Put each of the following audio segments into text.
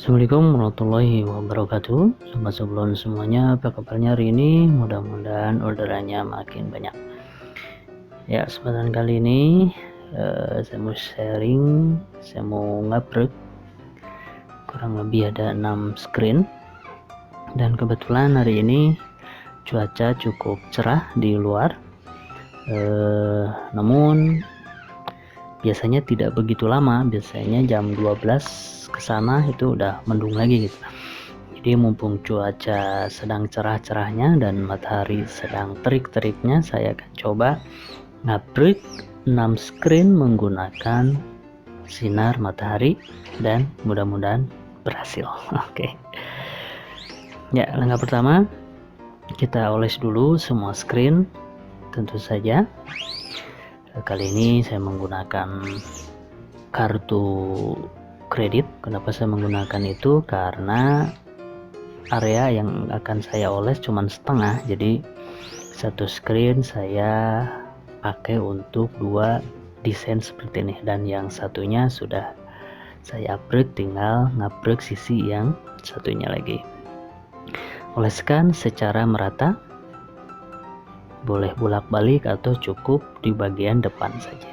Assalamualaikum warahmatullahi wabarakatuh. Sobat Sablon semuanya, apa kabarnya hari ini? Mudah-mudahan orderannya makin banyak. Ya, kesempatan kali ini saya mau sharing, saya mau ngabrek kurang lebih ada 6 screen. Dan kebetulan hari ini cuaca cukup cerah di luar. Namun biasanya tidak begitu lama, biasanya jam 12 ke sana itu udah mendung lagi gitu. Jadi mumpung cuaca sedang cerah-cerahnya dan matahari sedang terik-teriknya, saya akan coba ngabrik 6 screen menggunakan sinar matahari dan mudah-mudahan berhasil. Oke. Ya, langkah pertama kita oles dulu semua screen. Tentu saja kali ini saya menggunakan kartu kredit. Kenapa saya menggunakan itu? Karena area yang akan saya oles cuma setengah, jadi satu screen saya pakai untuk 2 desain seperti ini, dan yang satunya sudah saya upgrade, tinggal ngupgrade sisi yang satunya lagi. Oleskan secara merata, boleh bolak-balik atau cukup di bagian depan saja.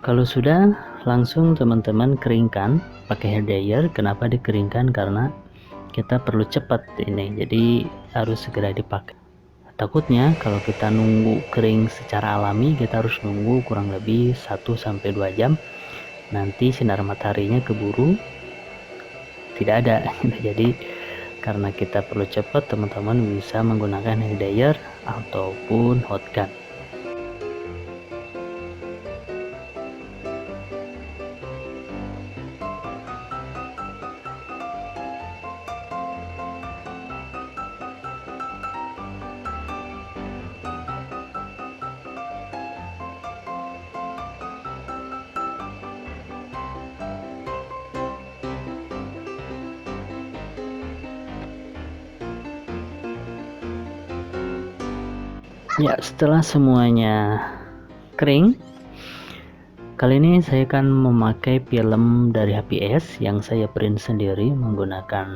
Kalau sudah, langsung teman-teman keringkan pakai hair dryer. Kenapa dikeringkan? Karena kita perlu cepat ini, jadi harus segera dipakai. Takutnya kalau kita nunggu kering secara alami, kita harus nunggu kurang lebih 1-2 jam, nanti sinar mataharinya keburu tidak ada. Jadi karena kita perlu cepat, teman-teman bisa menggunakan hair dryer ataupun hot gun. Ya, setelah semuanya kering, kali ini saya akan memakai film dari HPS yang saya print sendiri menggunakan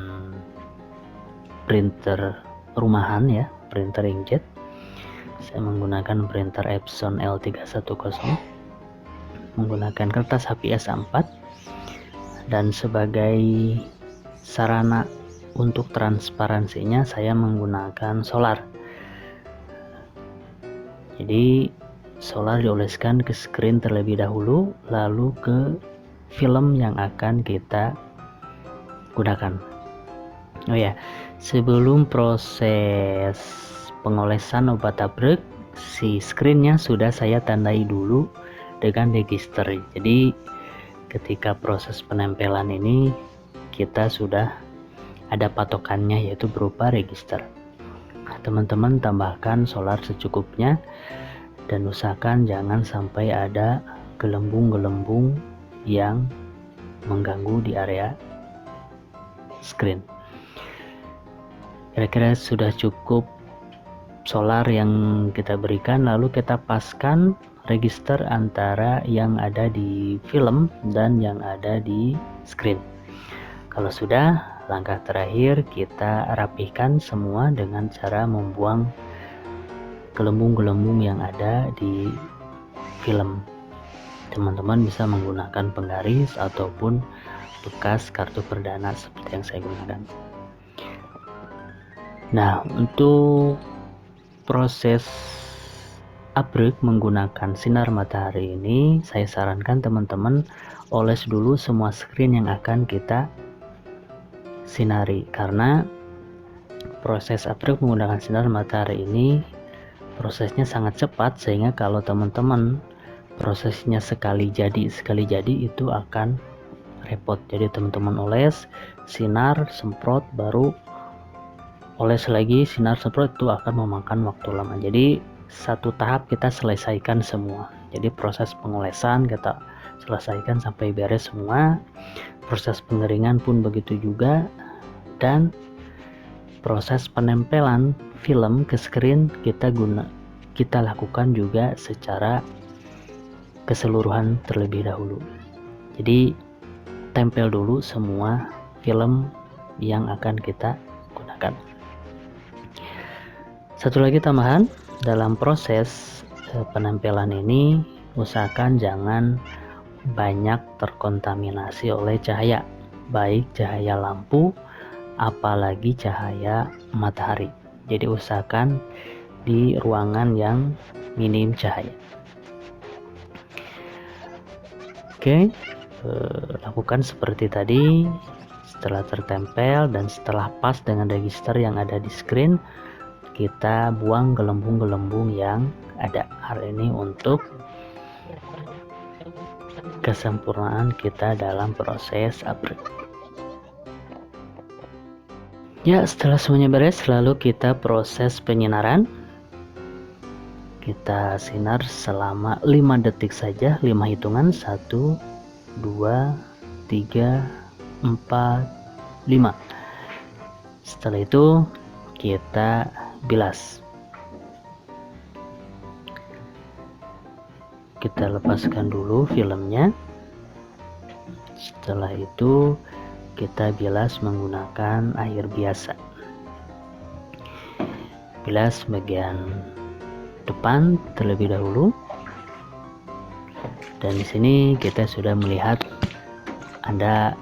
printer rumahan ya, printer inkjet. Saya menggunakan printer Epson L310 menggunakan kertas HPS A4, dan sebagai sarana untuk transparansinya saya menggunakan solar. Jadi solar dioleskan ke screen terlebih dahulu, lalu ke film yang akan kita gunakan. Oh ya, sebelum proses pengolesan obat abrek, si screennya sudah saya tandai dulu dengan register. Jadi ketika proses penempelan ini kita sudah ada patokannya, yaitu berupa register. Teman-teman tambahkan solar secukupnya dan usahakan jangan sampai ada gelembung-gelembung yang mengganggu di area screen. Kira-kira sudah cukup solar yang kita berikan, lalu kita paskan register antara yang ada di film dan yang ada di screen. Kalau sudah, langkah terakhir kita rapihkan semua dengan cara membuang gelembung-gelembung yang ada di film. Teman-teman bisa menggunakan penggaris ataupun bekas kartu perdana seperti yang saya gunakan. Nah, untuk proses abrek menggunakan sinar matahari ini, saya sarankan teman-teman oles dulu semua screen yang akan kita sinari, karena proses upgrade menggunakan sinar matahari ini prosesnya sangat cepat, sehingga kalau teman-teman prosesnya sekali jadi itu akan repot. Jadi teman-teman oles, sinar, semprot, baru oles lagi, sinar, semprot, itu akan memakan waktu lama. Jadi satu tahap kita selesaikan semua. Jadi proses pengolesan kita selesaikan sampai beres semua, proses pengeringan pun begitu juga, dan proses penempelan film ke screen kita lakukan juga secara keseluruhan terlebih dahulu. Jadi tempel dulu semua film yang akan kita gunakan. Satu lagi tambahan, dalam proses penempelan ini usahakan jangan banyak terkontaminasi oleh cahaya, baik cahaya lampu apalagi cahaya matahari. Jadi usahakan di ruangan yang minim cahaya. Oke, lakukan seperti tadi. Setelah tertempel dan setelah pas dengan register yang ada di screen, kita buang gelembung-gelembung yang ada. Hal ini untuk kesempurnaan kita dalam proses upgrade. Ya, setelah semuanya beres, lalu kita proses penyinaran. Kita sinar selama 5 detik saja, 5 hitungan, 1, 2, 3, 4, 5. Setelah itu kita bilas. Kita lepaskan dulu filmnya. Setelah itu kita bilas menggunakan air biasa. Bilas bagian depan terlebih dahulu. Dan di sini kita sudah melihat ada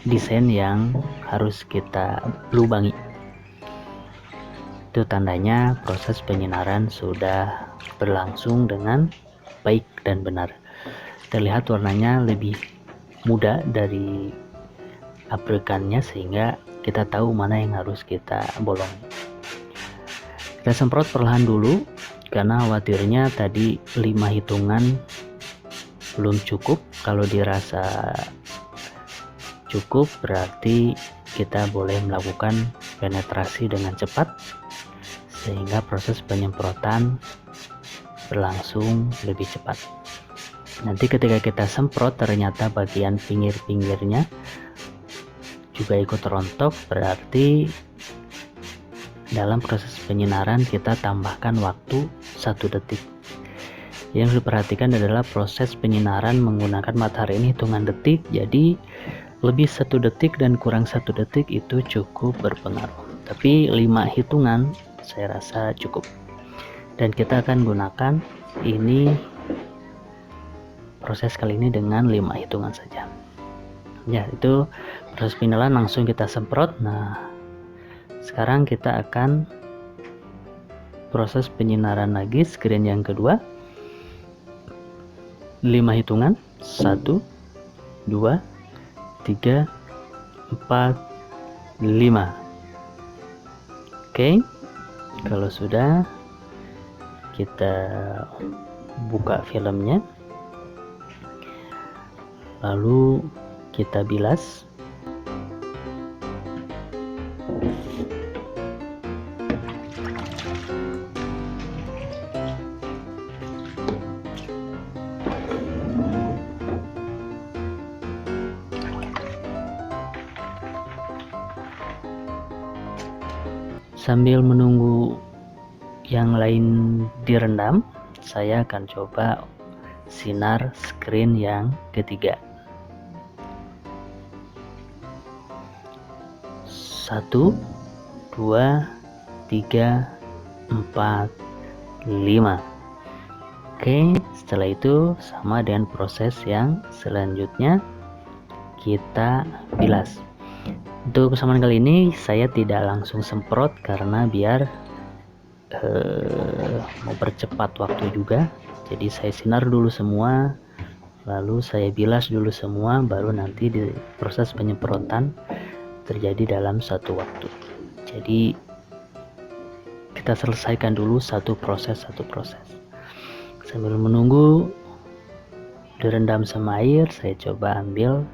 desain yang harus kita lubangi. Itu tandanya proses penyinaran sudah berlangsung dengan baik dan benar. Terlihat warnanya lebih muda dari aprekannya, sehingga kita tahu mana yang harus kita bolong. Kita semprot perlahan dulu karena khawatirnya tadi 5 hitungan belum cukup. Kalau dirasa cukup berarti kita boleh melakukan penetrasi dengan cepat sehingga proses penyemprotan berlangsung lebih cepat. Nanti ketika kita semprot ternyata bagian pinggir-pinggirnya juga ikut rontok, berarti dalam proses penyinaran kita tambahkan waktu 1 detik. Yang diperhatikan adalah proses penyinaran menggunakan matahari ini hitungan detik, jadi lebih 1 detik dan kurang 1 detik itu cukup berpengaruh. Tapi 5 hitungan saya rasa cukup. Dan kita akan gunakan ini proses kali ini dengan 5 hitungan saja. Ya, itu proses penyinaran langsung kita semprot. Nah, sekarang kita akan proses penyinaran lagi screen yang kedua. 5 hitungan, 1, 2, 3, 4, 5. Oke, kalau sudah kita buka filmnya, lalu kita bilas. Sambil menunggu yang lain direndam, saya akan coba sinar screen yang ketiga. 1, 2, 3, 4, 5. Oke, setelah itu sama dengan proses yang selanjutnya, kita bilas. Untuk kesamaan kali ini saya tidak langsung semprot karena biar mempercepat waktu juga. Jadi saya sinar dulu semua lalu saya bilas dulu semua, baru nanti di proses penyemprotan terjadi dalam satu waktu. Jadi kita selesaikan dulu satu proses sambil menunggu direndam sama air. Saya coba ambil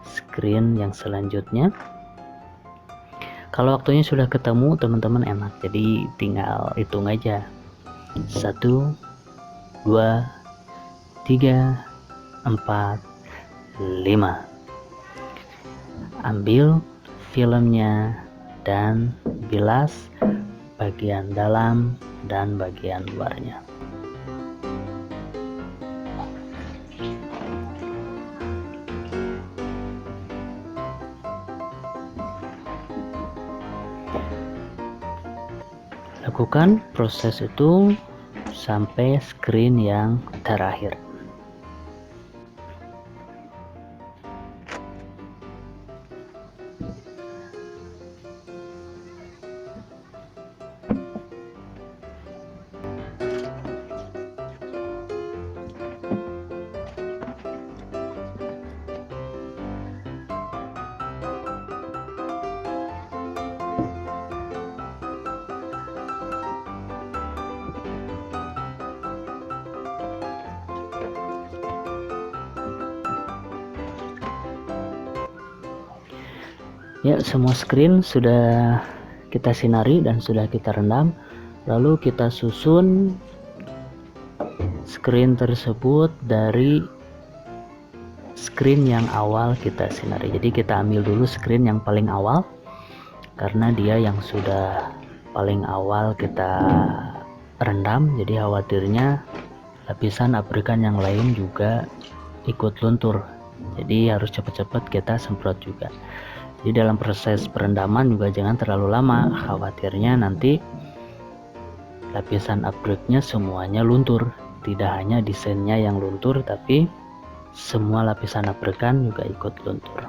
screen yang selanjutnya. Kalau waktunya sudah ketemu teman-teman enak, jadi tinggal hitung aja 1, 2, 3, 4, 5. Ambil filmnya dan bilas bagian dalam dan bagian luarnya. Lakukan proses itu sampai screen yang terakhir. Ya, semua screen sudah kita sinari dan sudah kita rendam. Lalu kita susun screen tersebut dari screen yang awal kita sinari. Jadi kita ambil dulu screen yang paling awal, karena dia yang sudah paling awal kita rendam. Jadi khawatirnya lapisan aprikan yang lain juga ikut luntur. Jadi harus cepat-cepat kita semprot juga. Jadi dalam proses perendaman juga jangan terlalu lama, khawatirnya nanti lapisan abriknya semuanya luntur. Tidak hanya desainnya yang luntur, tapi semua lapisan abrikan juga ikut luntur.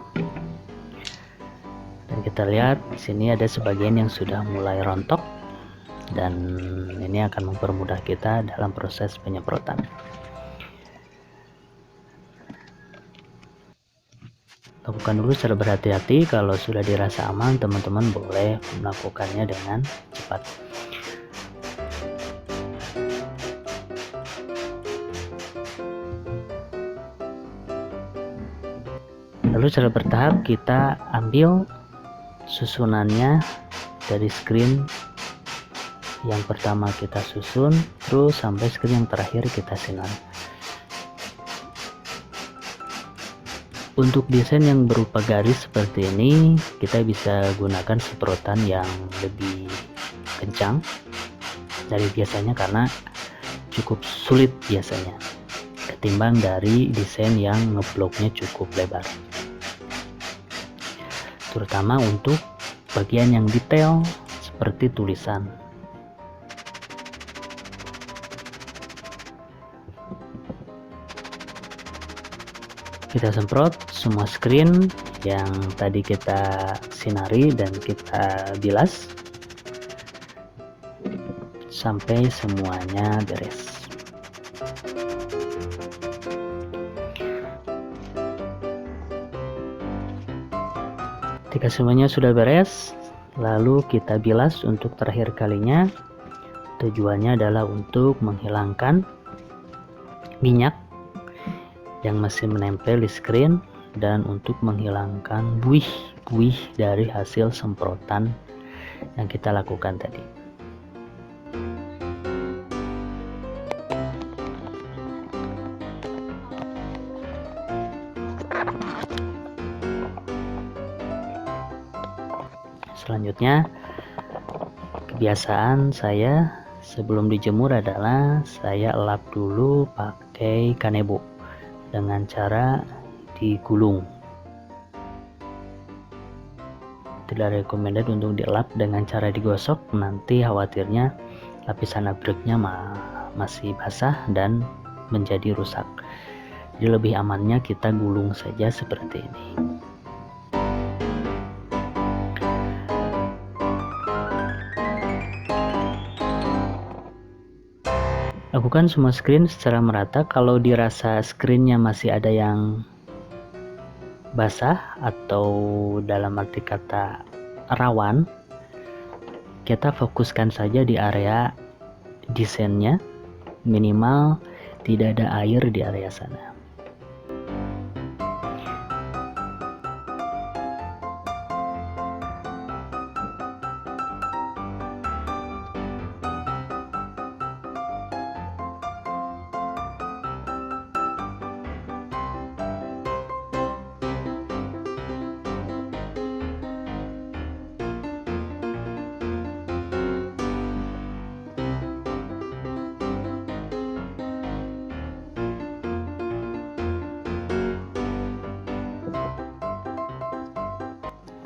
Dan kita lihat di sini ada sebagian yang sudah mulai rontok, dan ini akan mempermudah kita dalam proses penyemprotan. Lakukan dulu secara berhati-hati. Kalau sudah dirasa aman, teman-teman boleh melakukannya dengan cepat. Lalu secara bertahap kita ambil susunannya dari screen yang pertama kita susun, terus sampai screen yang terakhir kita sinar. Untuk desain yang berupa garis seperti ini, kita bisa gunakan semprotan yang lebih kencang dari biasanya, karena cukup sulit biasanya ketimbang dari desain yang ngebloknya cukup lebar, terutama untuk bagian yang detail seperti tulisan. Kita semprot semua screen yang tadi kita sinari dan kita bilas sampai semuanya beres. Ketika semuanya sudah beres, lalu kita bilas untuk terakhir kalinya. Tujuannya adalah untuk menghilangkan minyak yang masih menempel di screen dan untuk menghilangkan buih-buih dari hasil semprotan yang kita lakukan tadi. Selanjutnya, kebiasaan saya sebelum dijemur adalah saya lap dulu pakai kanebo dengan cara digulung. Tidak recommended untuk dilap dengan cara digosok, nanti khawatirnya lapisan abriknya masih basah dan menjadi rusak. Jadi lebih amannya kita gulung saja seperti ini. Lakukan semua screen secara merata. Kalau dirasa screennya masih ada yang basah atau dalam arti kata rawan, kita fokuskan saja di area desainnya, minimal tidak ada air di area sana.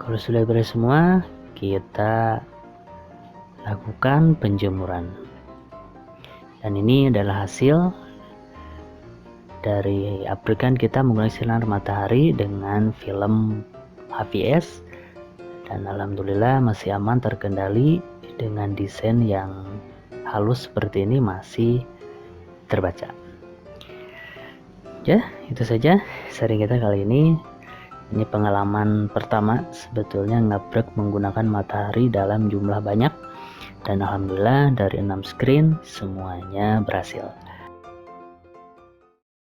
Kalau sudah beres semua, kita lakukan penjemuran. Dan ini adalah hasil dari applikan kita menggunakan sinar matahari dengan film HVS, dan alhamdulillah masih aman, terkendali dengan desain yang halus seperti ini, masih terbaca. Ya, itu saja sharing kita kali ini. Ini pengalaman pertama sebetulnya ngebrek menggunakan matahari dalam jumlah banyak, dan alhamdulillah dari 6 screen semuanya berhasil.